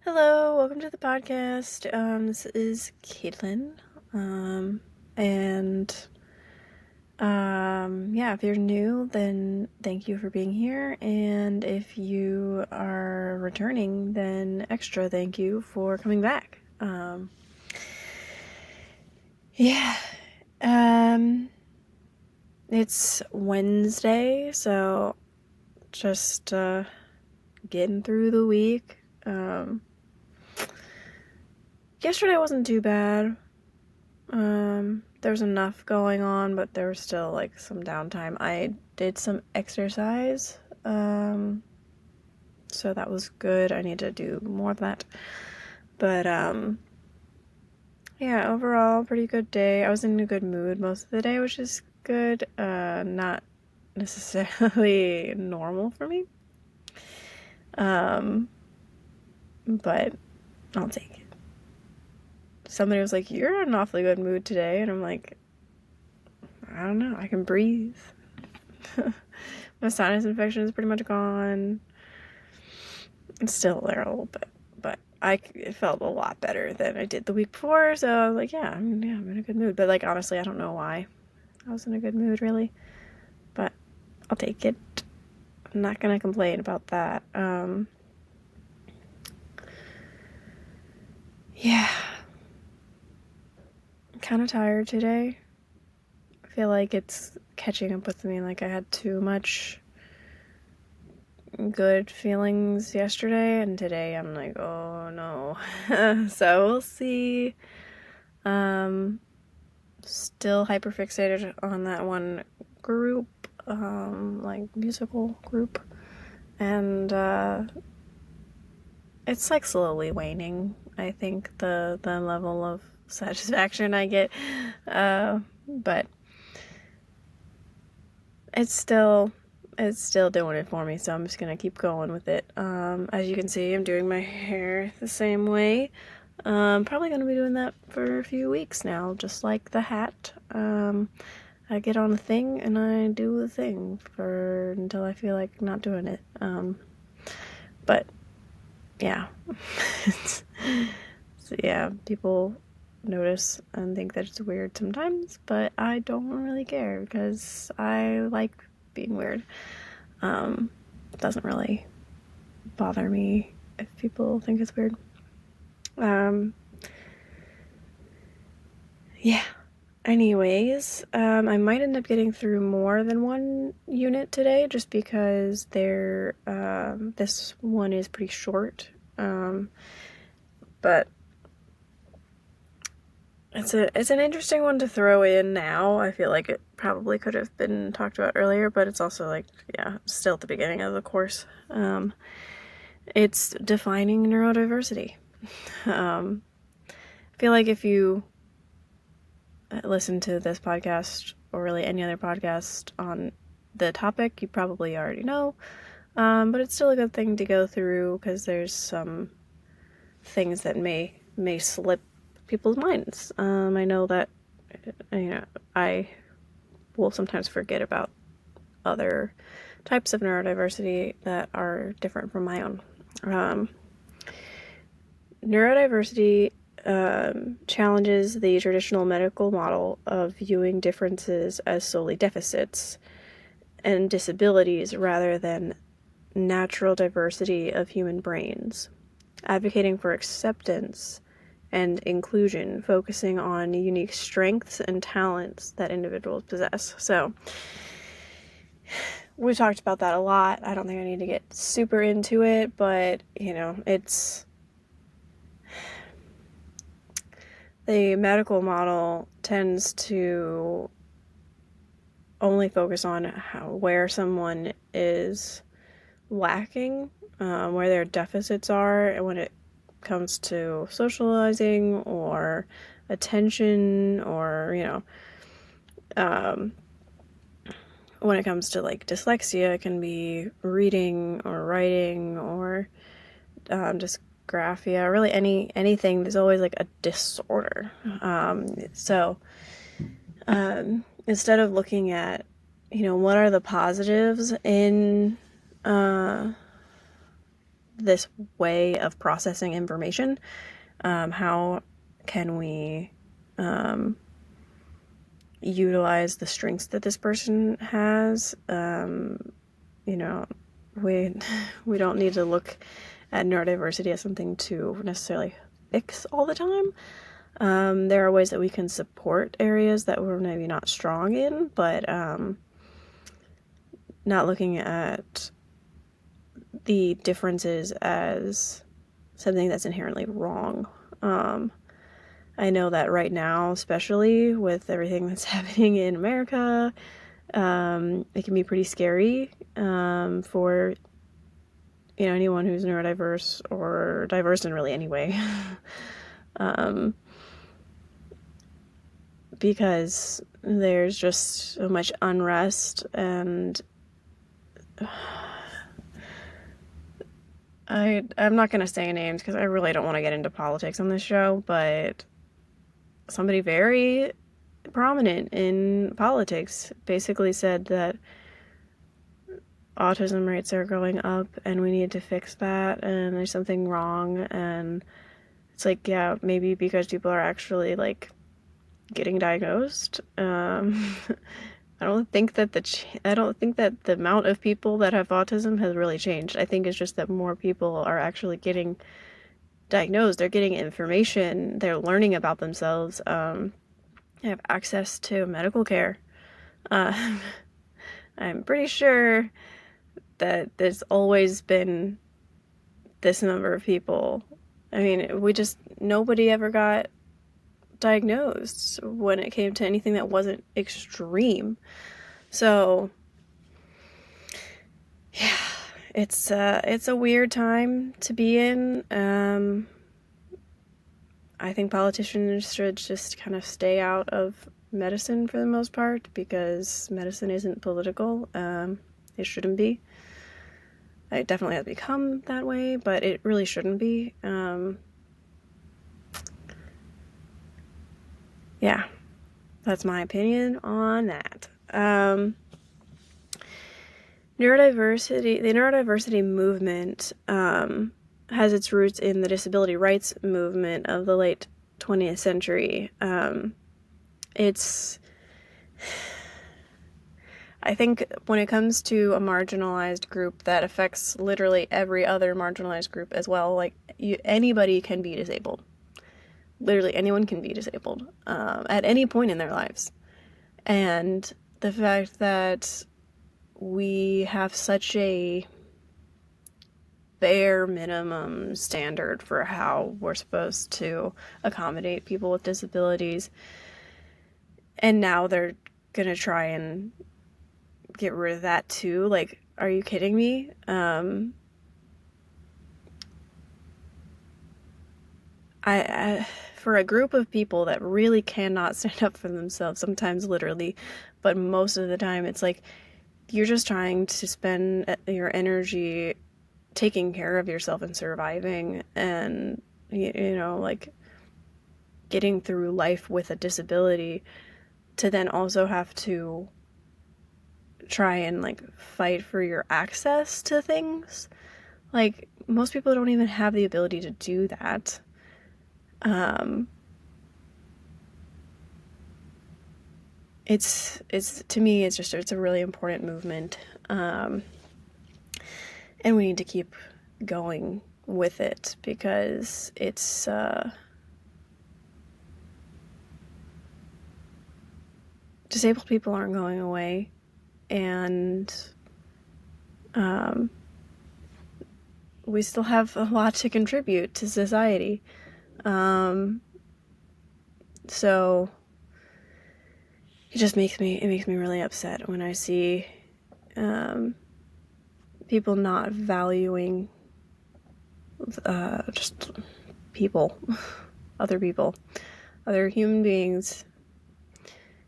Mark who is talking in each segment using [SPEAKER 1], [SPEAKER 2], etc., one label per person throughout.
[SPEAKER 1] Hello, welcome to the podcast. This is Caitlin. And yeah, if you're new, then thank you for being here. And if you are returning, then extra thank you for coming back. Yeah. Um, it's Wednesday, so just getting through the week. Yesterday wasn't too bad. There's enough going on, but there was still like some downtime. I did some exercise, so that was good. I need to do more of that. But yeah, overall, pretty good day. I was in a good mood most of the day, which is good. Not necessarily normal for me. But I'll take it. Somebody was like, "You're in an awfully good mood today," and I'm like, I don't know, I can breathe. My sinus infection is pretty much gone. It's still there a little bit, but it felt a lot better than I did the week before, so I was like, yeah, I'm in a good mood. But like, honestly, I don't know why I was in a good mood, really. But I'll take it. I'm not gonna complain about that. Yeah. I'm kind of tired today. I feel like it's catching up with me, like I had too much good feelings yesterday, and today I'm like, oh no. So we'll see. Still hyperfixated on that one group, like musical group, and it's like slowly waning. I think the level of satisfaction I get, but it's still doing it for me, so I'm just gonna keep going with it. As you can see, I'm doing my hair the same way. Probably gonna be doing that for a few weeks now, just like the hat. I get on the thing and I do the thing until I feel like not doing it. But yeah. So yeah, people notice and think that it's weird sometimes, but I don't really care because I like being weird. It doesn't really bother me if people think it's weird. Yeah. Anyways, I might end up getting through more than one unit today just because this one is pretty short. But it's an interesting one to throw in now. I feel like it probably could have been talked about earlier, but it's also like, yeah, still at the beginning of the course. It's defining neurodiversity. I feel like if you listen to this podcast or really any other podcast on the topic, you probably already know. But it's still a good thing to go through because there's some things that may slip people's minds. I know that I will sometimes forget about other types of neurodiversity that are different from my own. Neurodiversity challenges the traditional medical model of viewing differences as solely deficits and disabilities rather than natural diversity of human brains, advocating for acceptance and inclusion, focusing on unique strengths and talents that individuals possess. So, we've talked about that a lot. I don't think I need to get super into it, but, it's the medical model tends to only focus on where someone is lacking, where their deficits are, and when it comes to socializing or attention or, when it comes to like dyslexia, it can be reading or writing or dysgraphia, really anything. There's always like a disorder. So instead of looking at, what are the positives in this way of processing information. How can we utilize the strengths that this person has? You know, we don't need to look at neurodiversity as something to necessarily fix all the time. There are ways that we can support areas that we're maybe not strong in, but not looking at the differences as something that's inherently wrong. I know that right now, especially with everything that's happening in America, it can be pretty scary for anyone who's neurodiverse or diverse in really any way. Because there's just so much unrest, and I'm not going to say names because I really don't want to get into politics on this show, but somebody very prominent in politics basically said that autism rates are going up and we need to fix that, and there's something wrong. And it's like, yeah, maybe because people are actually like getting diagnosed. I don't think that the amount of people that have autism has really changed. I think it's just that more people are actually getting diagnosed. They're getting information. They're learning about themselves. They have access to medical care. I'm pretty sure that there's always been this number of people. I mean, nobody ever got diagnosed when it came to anything that wasn't extreme. So yeah, it's a weird time to be in. I think politicians should just kind of stay out of medicine for the most part, because medicine isn't political. It shouldn't be. It definitely has become that way, but it really shouldn't be. Yeah, that's my opinion on that. The neurodiversity movement has its roots in the disability rights movement of the late 20th century. I think when it comes to a marginalized group that affects literally every other marginalized group as well, like anybody can be disabled. Literally anyone can be disabled at any point in their lives. And the fact that we have such a bare minimum standard for how we're supposed to accommodate people with disabilities, and now they're gonna try and get rid of that too. Like, are you kidding me? For a group of people that really cannot stand up for themselves, sometimes literally, but most of the time it's like you're just trying to spend your energy taking care of yourself and surviving, and like getting through life with a disability, to then also have to try and like fight for your access to things. Like, most people don't even have the ability to do that. It's to me, it's a really important movement, and we need to keep going with it, because it's disabled people aren't going away, and we still have a lot to contribute to society. So it makes me really upset when I see people not valuing just people, other human beings,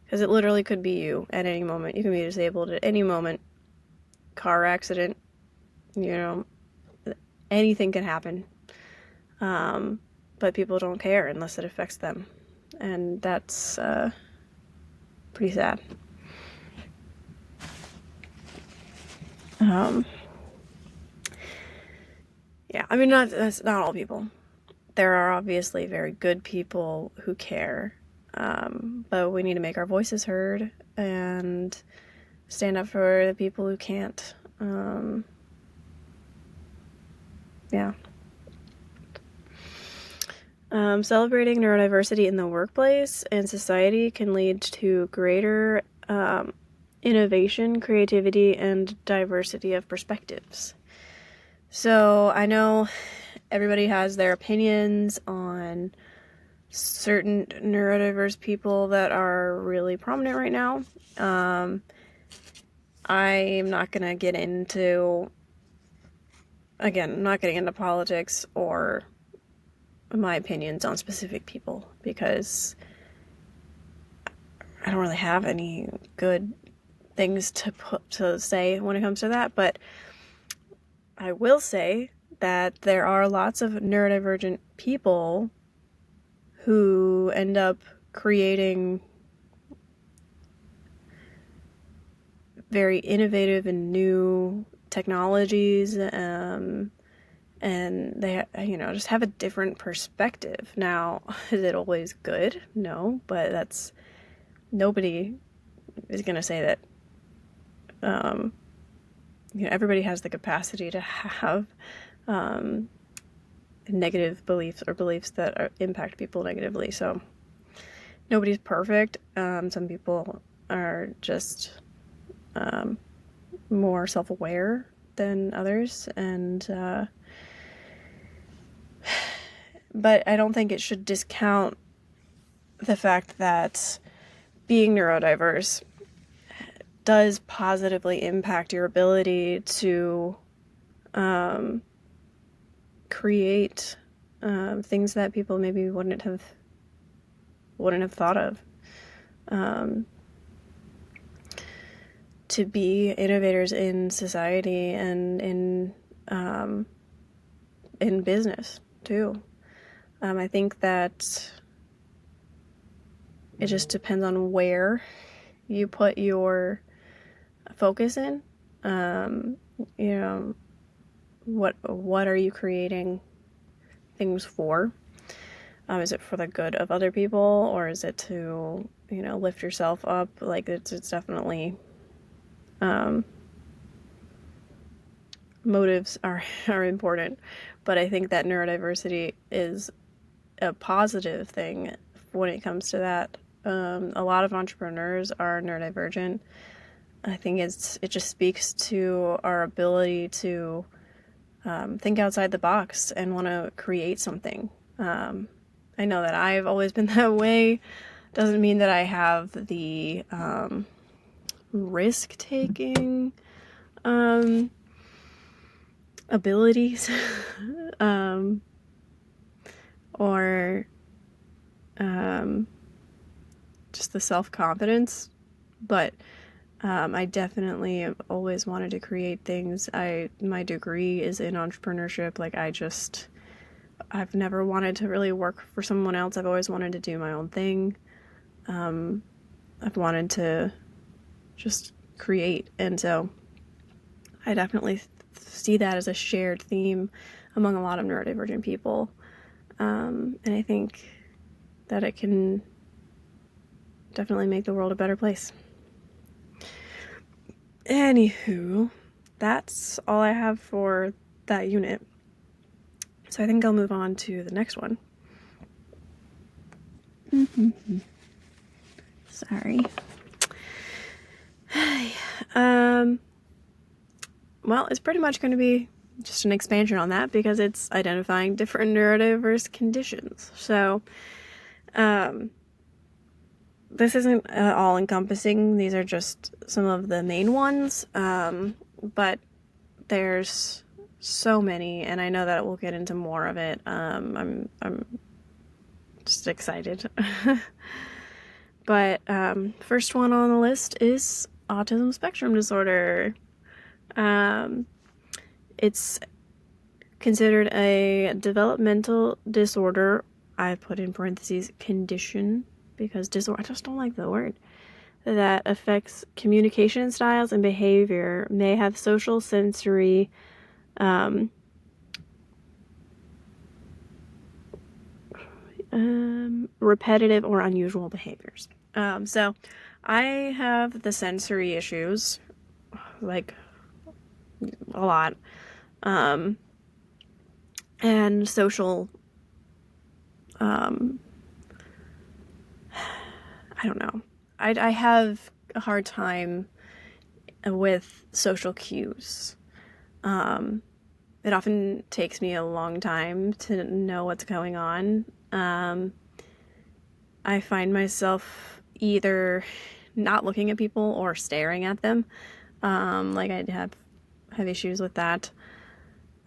[SPEAKER 1] because it literally could be you at any moment. You can be disabled at any moment. Car accident, anything can happen. But people don't care unless it affects them, and that's pretty sad. yeah, I mean, that's not all people. There are obviously very good people who care, but we need to make our voices heard and stand up for the people who can't. Yeah. Celebrating neurodiversity in the workplace and society can lead to greater innovation, creativity, and diversity of perspectives. So I know everybody has their opinions on certain neurodiverse people that are really prominent right now. I'm not going to get into, again, I'm not getting into politics or my opinions on specific people because I don't really have any good things to say when it comes to that, but I will say that there are lots of neurodivergent people who end up creating very innovative and new technologies, and they, just have a different perspective. Now, is it always good? No, but nobody is going to say that, everybody has the capacity to have negative beliefs or beliefs that impact people negatively. So nobody's perfect. Some people are just more self-aware than others, but I don't think it should discount the fact that being neurodiverse does positively impact your ability to create things that people maybe wouldn't have thought of. To be innovators in society and in business too. I think that it just depends on where you put your focus in. What are you creating things for? Is it for the good of other people, or is it to, lift yourself up? Like, it's definitely, motives are important, but I think that neurodiversity is a positive thing when it comes to that. A lot of entrepreneurs are neurodivergent. I think it just speaks to our ability to think outside the box and want to create something. I know that I've always been that way. Doesn't mean that I have the risk-taking abilities or just the self-confidence, but I definitely have always wanted to create things. My degree is in entrepreneurship. Like, I've never wanted to really work for someone else. I've always wanted to do my own thing. I've wanted to just create, and so I definitely see that as a shared theme among a lot of neurodivergent people, and I think that it can definitely make the world a better place. Anywho, that's all I have for that unit. So I think I'll move on to the next one. Sorry. Well, it's pretty much going to be just an expansion on that because it's identifying different neurodiverse conditions. So, this isn't all encompassing. These are just some of the main ones. But there's so many, and I know that we'll get into more of it. I'm just excited. But first one on the list is autism spectrum disorder. It's considered a developmental disorder. I put in parentheses condition because disorder, I just don't like the word, that affects communication styles and behavior, may have social, sensory, repetitive or unusual behaviors. So I have the sensory issues, like a lot, and social, I don't know. I have a hard time with social cues. It often takes me a long time to know what's going on. I find myself either not looking at people or staring at them. Like I have issues with that.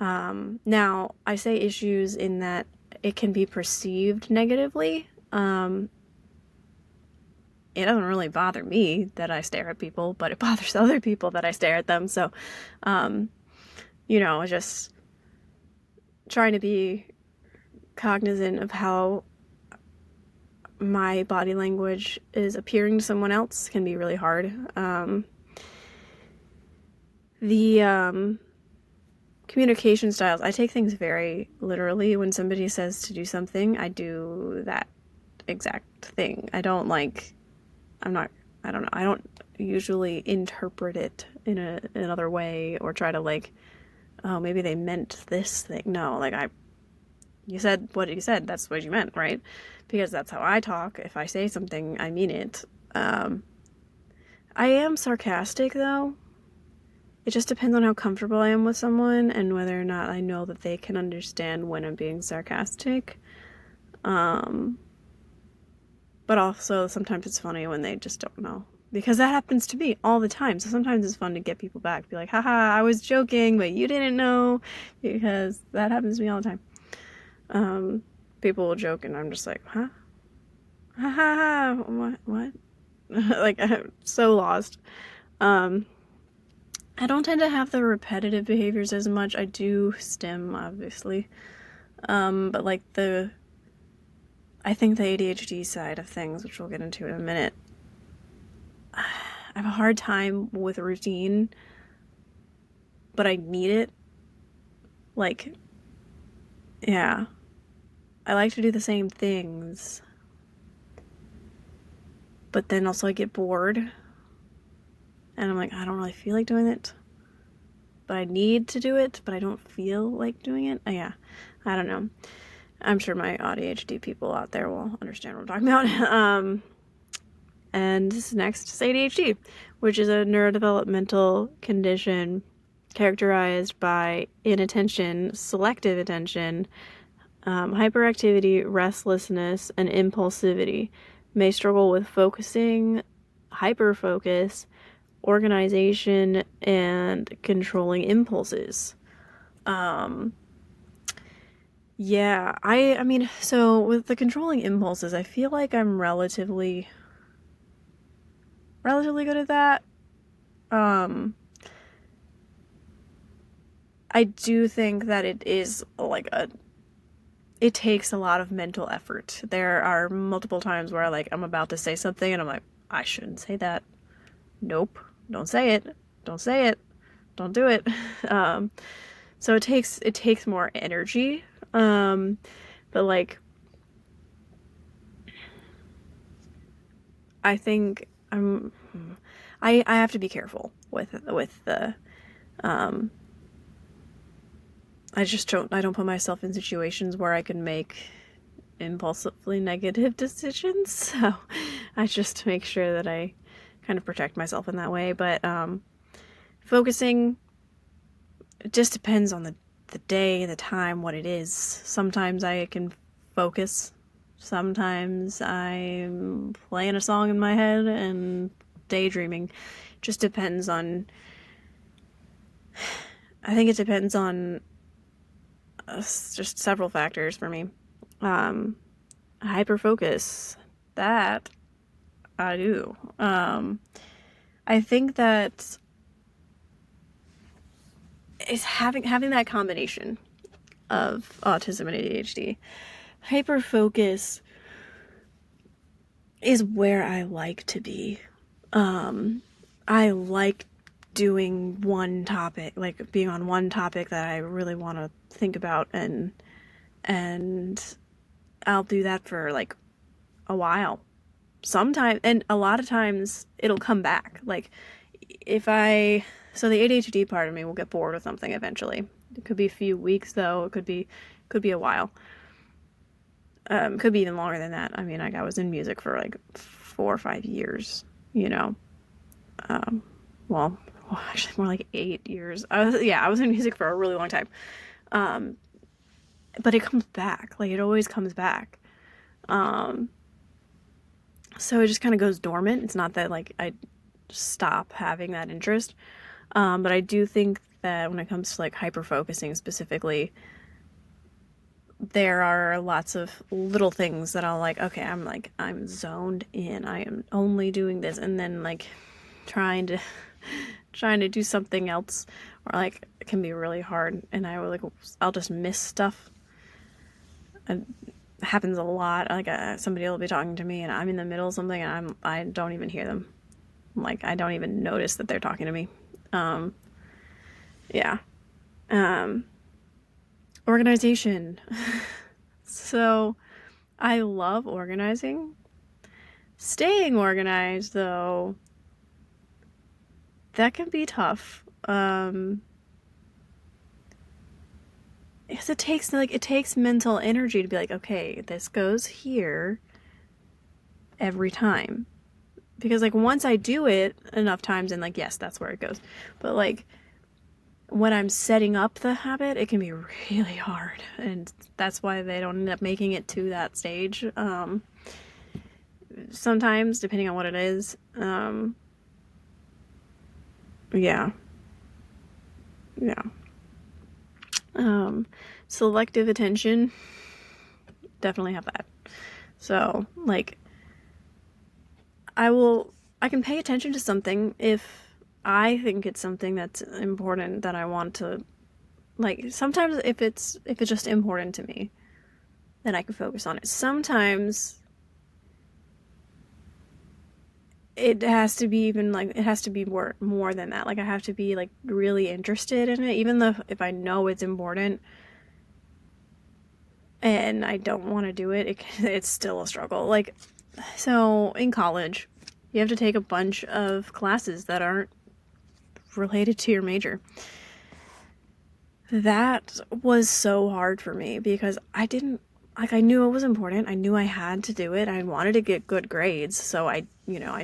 [SPEAKER 1] Now, I say issues in that it can be perceived negatively. It doesn't really bother me that I stare at people, but it bothers other people that I stare at them. So, just trying to be cognizant of how my body language is appearing to someone else can be really hard. The communication styles, I take things very literally. When somebody says to do something, I do that exact thing. I don't usually interpret it in another way or try to oh, maybe they meant this thing. No, you said what you said, that's what you meant, right? Because that's how I talk. If I say something, I mean it. I am sarcastic, though. It just depends on how comfortable I am with someone and whether or not I know that they can understand when I'm being sarcastic. But also, sometimes it's funny when they just don't know. Because that happens to me all the time. So sometimes it's fun to get people back. Be like, haha, I was joking, but you didn't know. Because that happens to me all the time. People will joke and I'm just like, huh? Ha ha ha, what? I'm so lost. I don't tend to have the repetitive behaviors as much. I do STEM, obviously. But I think the ADHD side of things, which we'll get into in a minute, I have a hard time with routine, but I need it. Yeah. I like to do the same things, but then also I get bored, and I'm like, I don't really feel like doing it, but I need to do it, but I don't feel like doing it. Yeah, I don't know. I'm sure my ADHD people out there will understand what I'm talking about. And this next is ADHD, which is a neurodevelopmental condition characterized by inattention, selective attention, hyperactivity, restlessness, and impulsivity. May struggle with focusing, hyperfocus, organization, and controlling impulses. Yeah, I mean, so with the controlling impulses, I feel like I'm relatively good at that. I do think that it is it takes a lot of mental effort. There are multiple times where I'm about to say something and I'm like, I shouldn't say that. Nope, don't say it. Don't say it. Don't do it. So it takes more energy. But I think I have to be careful with the I don't put myself in situations where I can make impulsively negative decisions. So I just make sure that I kind of protect myself in that way. But focusing, it just depends on the day, the time, what it is. Sometimes I can focus. Sometimes I'm playing a song in my head and daydreaming. Just depends on, I think it depends on just several factors for me. Hyperfocus, that I do. I think that it's having that combination of autism and ADHD. Hyperfocus is where I like to be. I like doing one topic, like being on one topic that I really want to think about and I'll do that for like a while. Sometimes, and a lot of times it'll come back. Like if I, so the ADHD part of me will get bored with something eventually. It could be a few weeks though. Could be a while. Could be even longer than that. I mean, like I was in music for like 4 or 5 years, you know. Um, well, actually more like 8 years. I was in music for a really long time. Um, but it comes back. Like it always comes back. Um, so it just kind of goes dormant. It's not that like I stop having that interest. But I do think that when it comes to like hyper focusing specifically, there are lots of little things that I'll like, okay, I'm zoned in. I am only doing this, and then like trying to trying to do something else, or like it can be really hard, and I'll just miss stuff. It happens a lot. Like somebody will be talking to me and I'm in the middle of something and I don't even hear them. Like I don't even notice that they're talking to me. Um, yeah. Um, Organization. So I love organizing. Staying organized, though, that can be tough. Because it takes mental energy to be like, okay, this goes here every time. Because like once I do it enough times, and like yes, that's where it goes. But like when I'm setting up the habit, it can be really hard, and that's why they don't end up making it to that stage. Sometimes, depending on what it is. Yeah, yeah. Selective attention, definitely have that. So, like, I can pay attention to something if I think it's something that's important that I want to, like, sometimes if it's just important to me, then I can focus on it. Sometimes it has to be even like it has to be more than that. Like I have to be like really interested in it, even though if I know it's important and I don't want to do it, it's still a struggle. Like so in college, you have to take a bunch of classes that aren't related to your major. That was so hard for me because I didn't like I knew it was important. I knew I had to do it. I wanted to get good grades, so I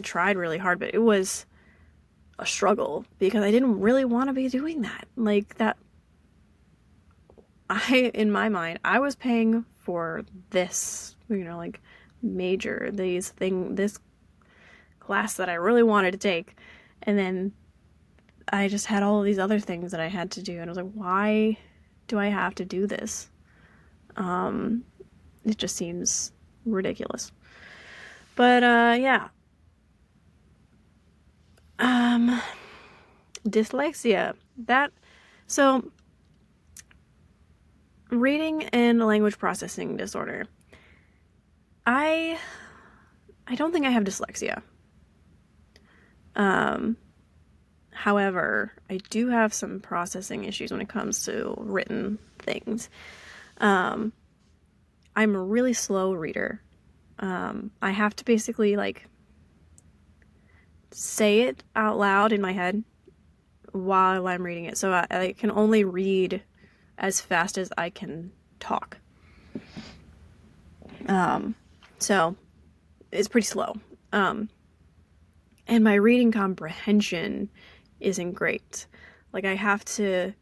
[SPEAKER 1] tried really hard, but it was a struggle because I didn't really want to be doing that. Like that in my mind, I was paying for this, like major, this class that I really wanted to take, and then I just had all of these other things that I had to do, and I was like, why do I have to do this? It just seems ridiculous. But yeah. Um, Dyslexia. That so reading and language processing disorder. I don't think I have dyslexia. However, I do have some processing issues when it comes to written things. I'm a really slow reader. I have to basically like say it out loud in my head while I'm reading it. So I can only read as fast as I can talk. So it's pretty slow. And my reading comprehension isn't great. Like I have to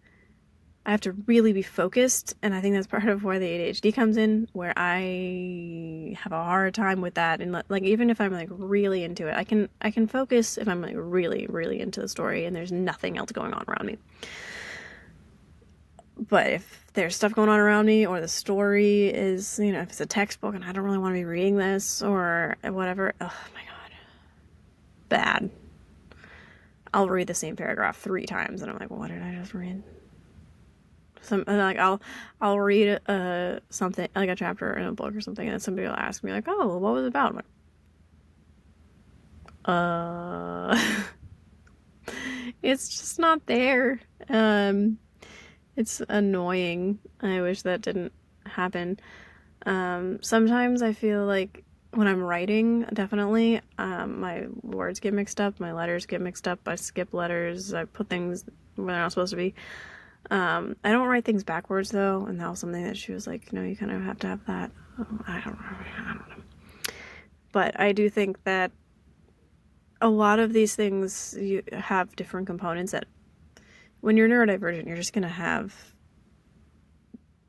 [SPEAKER 1] really be focused, and I think that's part of where the ADHD comes in, where I have a hard time with that. And like even if I'm like really into it, I can focus if I'm like really really into the story and there's nothing else going on around me. But if there's stuff going on around me, or the story is, if it's a textbook and I don't really want to be reading this or whatever, oh my god, bad. I'll read the same paragraph 3 times and I'm like, what did I just read? Like I'll read something like a chapter in a book or something, and somebody will ask me like, oh, well, what was it about? I'm like, it's just not there. It's annoying. I wish that didn't happen. Sometimes I feel like when I'm writing, definitely, my words get mixed up, my letters get mixed up, I skip letters, I put things where they're not supposed to be. I don't write things backwards though, and that was something that she was like, no, you kind of have to have that. I don't know. But I do think that a lot of these things you have different components that when you're neurodivergent, you're just gonna have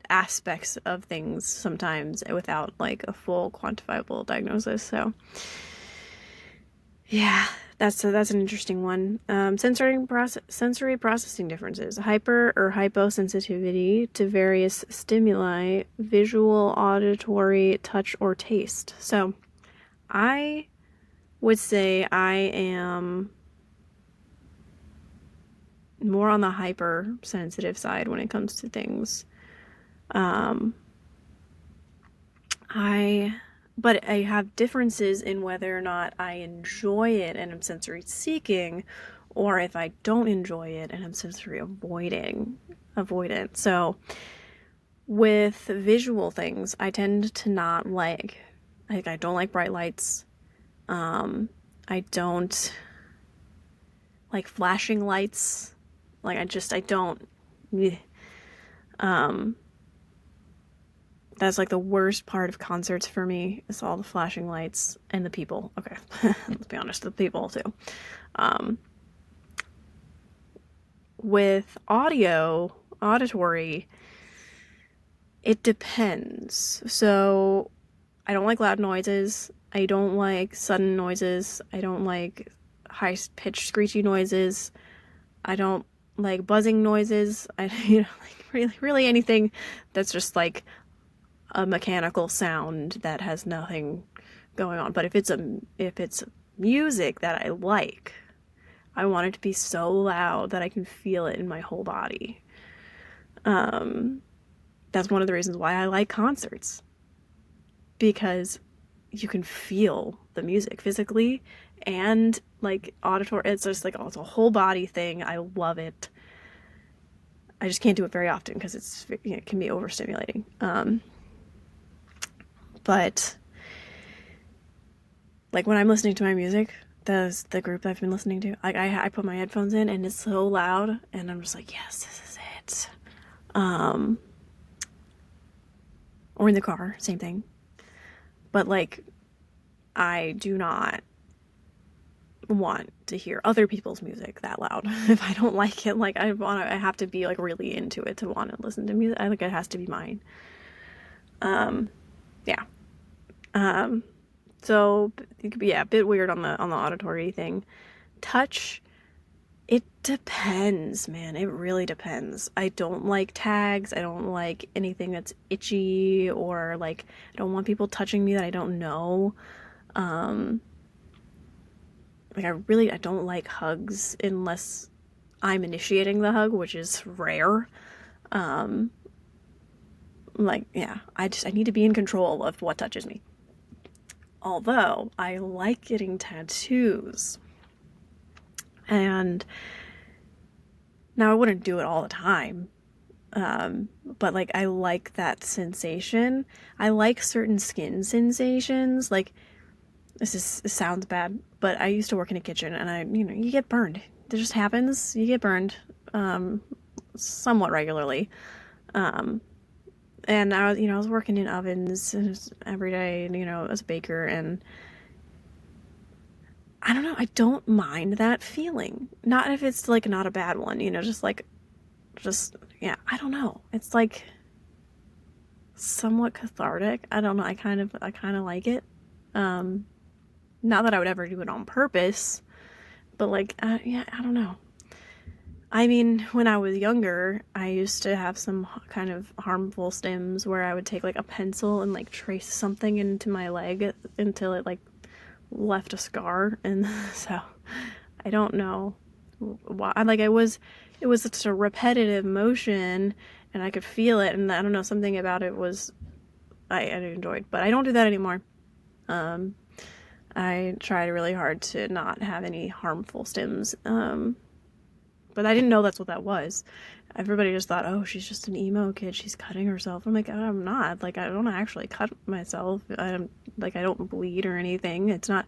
[SPEAKER 1] aspects of things sometimes without like a full quantifiable diagnosis. So yeah, that's an interesting one. Sensory processing differences, hyper or hyposensitivity to various stimuli, visual, auditory, touch, or taste. So I would say I am more on the hypersensitive side when it comes to things. But I have differences in whether or not I enjoy it and I'm sensory seeking, or if I don't enjoy it and I'm sensory avoidant. So with visual things, I tend to not I don't like bright lights. I don't like flashing lights. Like I don't. That's like the worst part of concerts for me is all the flashing lights and the people. Okay, let's be honest, the people too. With auditory, it depends. So I don't like loud noises. I don't like sudden noises. I don't like high-pitched screechy noises. I don't like buzzing noises. Like really anything that's just like a mechanical sound that has nothing going on. But if it's music that I like, I want it to be so loud that I can feel it in my whole body. That's one of the reasons why I like concerts, because you can feel the music physically and like auditory. It's just like, oh, it's a whole body thing. I love it. I just can't do it very often because it can be overstimulating. But like when I'm listening to my music, the group I've been listening to, like I put my headphones in and it's so loud and I'm just like, yes, this is it. Or in the car, same thing. But like, I do not want to hear other people's music that loud. If I don't like it, like I have to be like really into it to want to listen to music. I think it has to be mine. Yeah. So it could be, yeah, a bit weird on the auditory thing. Touch, it depends, man. It really depends. I don't like tags. I don't like anything that's itchy, or like I don't want people touching me that I don't know. Like I don't like hugs unless I'm initiating the hug, which is rare. Like, yeah, I need to be in control of what touches me. Although I like getting tattoos. And now I wouldn't do it all the time. But like I like that sensation. I like certain skin sensations. Like this sounds bad, but I used to work in a kitchen and you get burned. It just happens. You get burned somewhat regularly. And I was working in ovens every day, as a baker, and I don't know, I don't mind that feeling. Not if it's like not a bad one, yeah, I don't know. It's like somewhat cathartic. I don't know. I kind of like it. Not that I would ever do it on purpose, but like, yeah, I don't know. I mean, when I was younger, I used to have some kind of harmful stims where I would take like a pencil and like trace something into my leg until it like left a scar. And so I don't know why. Like it was such a repetitive motion and I could feel it. And I don't know, something about it was, I enjoyed, but I don't do that anymore. I tried really hard to not have any harmful stims. But I didn't know that's what that was. everybody just thought, oh, she's just an emo kid, she's cutting herself. I'm like, I'm not. Like, I don't actually cut myself. I don't bleed or anything. It's not.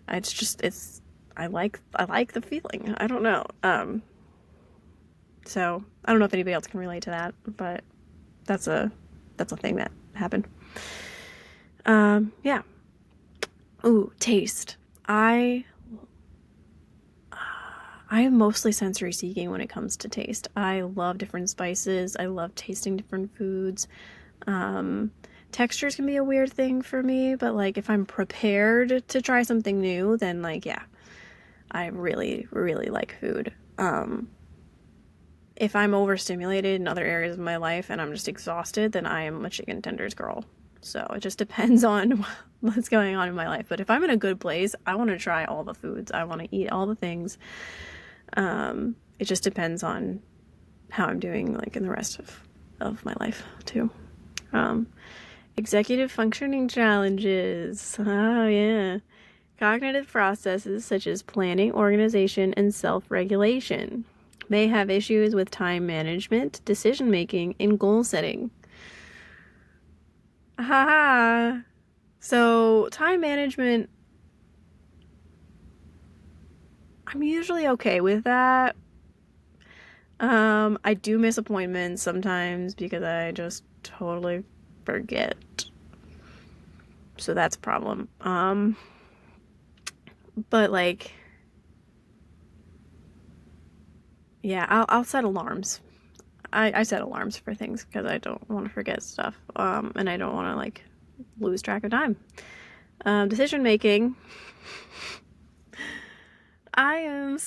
[SPEAKER 1] It's just I like the feeling. I don't know. So I don't know if anybody else can relate to that, but that's a thing that happened. Yeah. Ooh, taste. I am mostly sensory seeking when it comes to taste. I love different spices. I love tasting different foods. Textures can be a weird thing for me, but like if I'm prepared to try something new, then like, yeah, I really, really like food. If I'm overstimulated in other areas of my life and I'm just exhausted, then I am a chicken tenders girl. So it just depends on what's going on in my life. But if I'm in a good place, I want to try all the foods. I want to eat all the things. It just depends on how I'm doing, like, in the rest of my life, too. Executive functioning challenges. Oh, yeah. Cognitive processes such as planning, organization, and self-regulation may have issues with time management, decision-making, and goal setting. Haha. So, time management, I'm usually okay with that. I do miss appointments sometimes because I just totally forget. So that's a problem. But like, yeah, I'll set alarms. I set alarms for things because I don't want to forget stuff. And I don't want to like lose track of time. Decision making. I am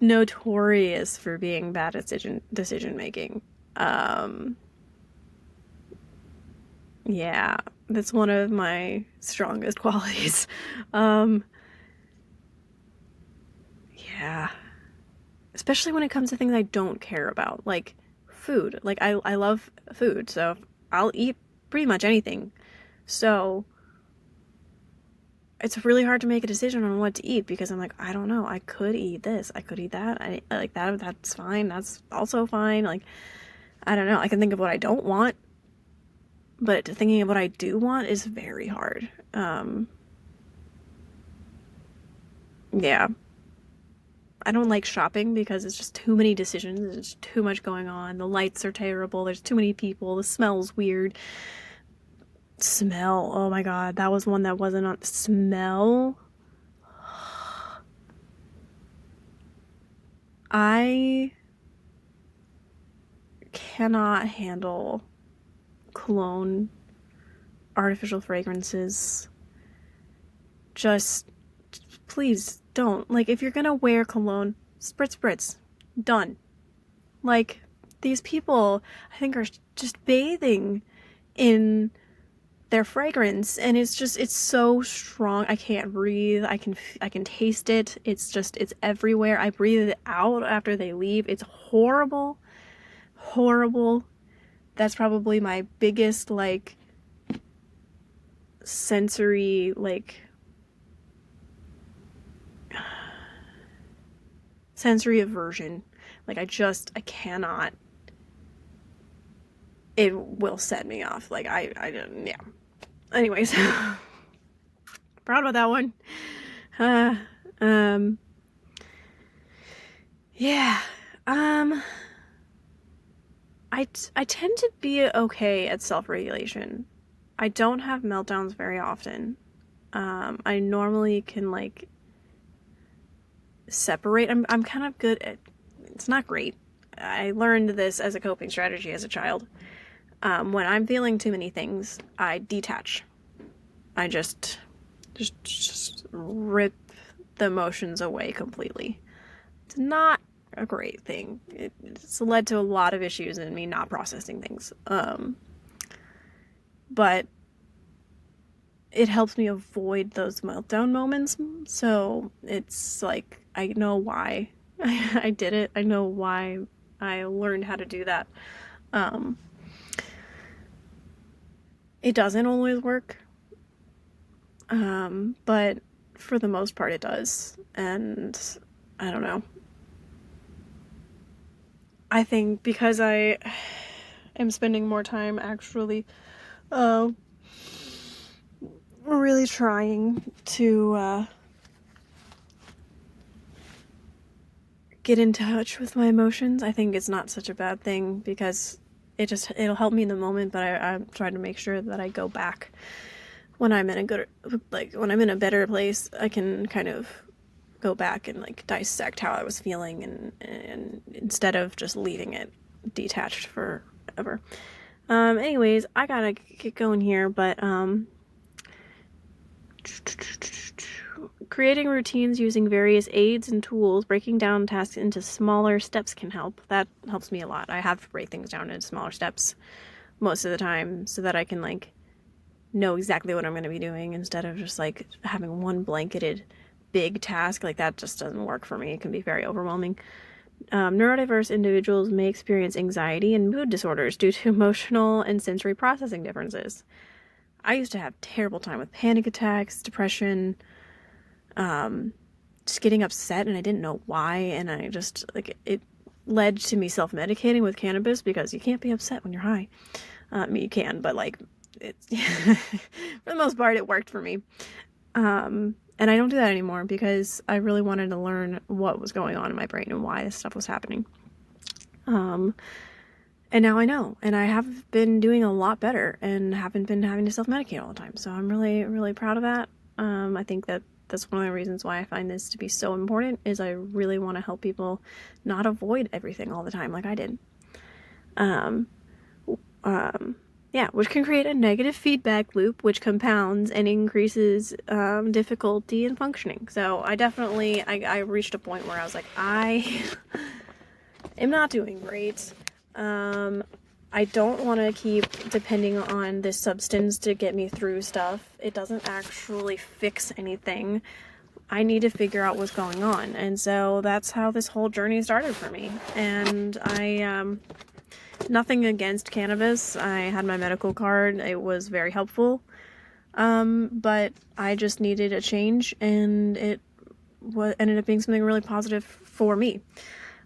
[SPEAKER 1] notorious for being bad at decision making. Yeah, that's one of my strongest qualities. Yeah. Especially when it comes to things I don't care about, like food. Like I love food, so I'll eat pretty much anything. So it's really hard to make a decision on what to eat because I'm like, I don't know. I could eat this. I could eat that. I like that. That's fine. That's also fine. Like, I don't know. I can think of what I don't want, but thinking of what I do want is very hard. Yeah. I don't like shopping because it's just too many decisions. There's too much going on. The lights are terrible. There's too many people. The smell's weird. Smell. Oh my god, that was one that wasn't on. Smell. I cannot handle cologne, artificial fragrances. Just please don't. Like, if you're gonna wear cologne, spritz. Done. Like, these people, I think, are just bathing in their fragrance, and it's so strong. I can't breathe. I can taste it. It's everywhere. I breathe it out after they leave. It's horrible. That's probably my biggest like sensory sensory aversion. Like, I cannot. It will set me off. Like, I didn't, yeah. Anyways, proud about that one. Uh, um, yeah. I tend to be okay at self-regulation. I don't have meltdowns very often. I normally can like separate. I'm kind of good at, it's not great. I learned this as a coping strategy as a child. When I'm feeling too many things, I detach. I just rip the emotions away completely. It's not a great thing. It's led to a lot of issues in me not processing things. But it helps me avoid those meltdown moments. So it's like, I know why I did it. I know why I learned how to do that. It doesn't always work. But for the most part it does. And I don't know. I think because I am spending more time actually really trying to get in touch with my emotions, I think it's not such a bad thing, because it'll help me in the moment, but I'm trying to make sure that I go back when I'm in a good, like, when I'm in a better place. I can kind of go back and like dissect how I was feeling, and instead of just leaving it detached forever. Anyways, I gotta get going here, but creating routines using various aids and tools, breaking down tasks into smaller steps can help. That helps me a lot. I have to break things down into smaller steps most of the time so that I can like know exactly what I'm going to be doing, instead of just like having one blanketed big task. Like, that just doesn't work for me. It can be very overwhelming. Neurodiverse individuals may experience anxiety and mood disorders due to emotional and sensory processing differences. I used to have terrible time with panic attacks, depression, just getting upset, and I didn't know why, and I just, like, it led to me self-medicating with cannabis, because you can't be upset when you're high. I mean, you can, but like, it's for the most part, it worked for me. And I don't do that anymore, because I really wanted to learn what was going on in my brain and why this stuff was happening. And now I know, and I have been doing a lot better and haven't been having to self-medicate all the time. So I'm really, really proud of that. I think that that's one of the reasons why I find this to be so important, is I really want to help people not avoid everything all the time like I did. Yeah, which can create a negative feedback loop, which compounds and increases difficulty in functioning. So I definitely, I reached a point where I was like, I am not doing great. I don't want to keep depending on this substance to get me through stuff. It doesn't actually fix anything. I need to figure out what's going on. And so that's how this whole journey started for me. And nothing against cannabis. I had my medical card. It was very helpful. But I just needed a change, and it ended up being something really positive for me.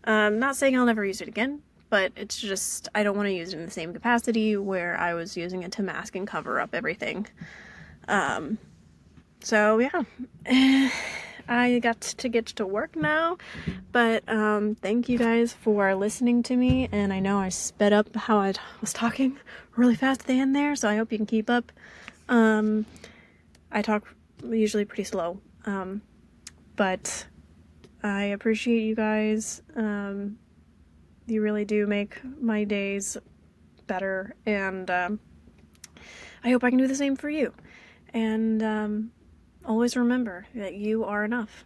[SPEAKER 1] Not saying I'll never use it again, but it's just, I don't want to use it in the same capacity where I was using it to mask and cover up everything. So yeah, I got to get to work now, but thank you guys for listening to me, and I know I sped up how I was talking really fast at the end there, so I hope you can keep up. I talk usually pretty slow, but I appreciate you guys. You really do make my days better, and I hope I can do the same for you. And always remember that you are enough.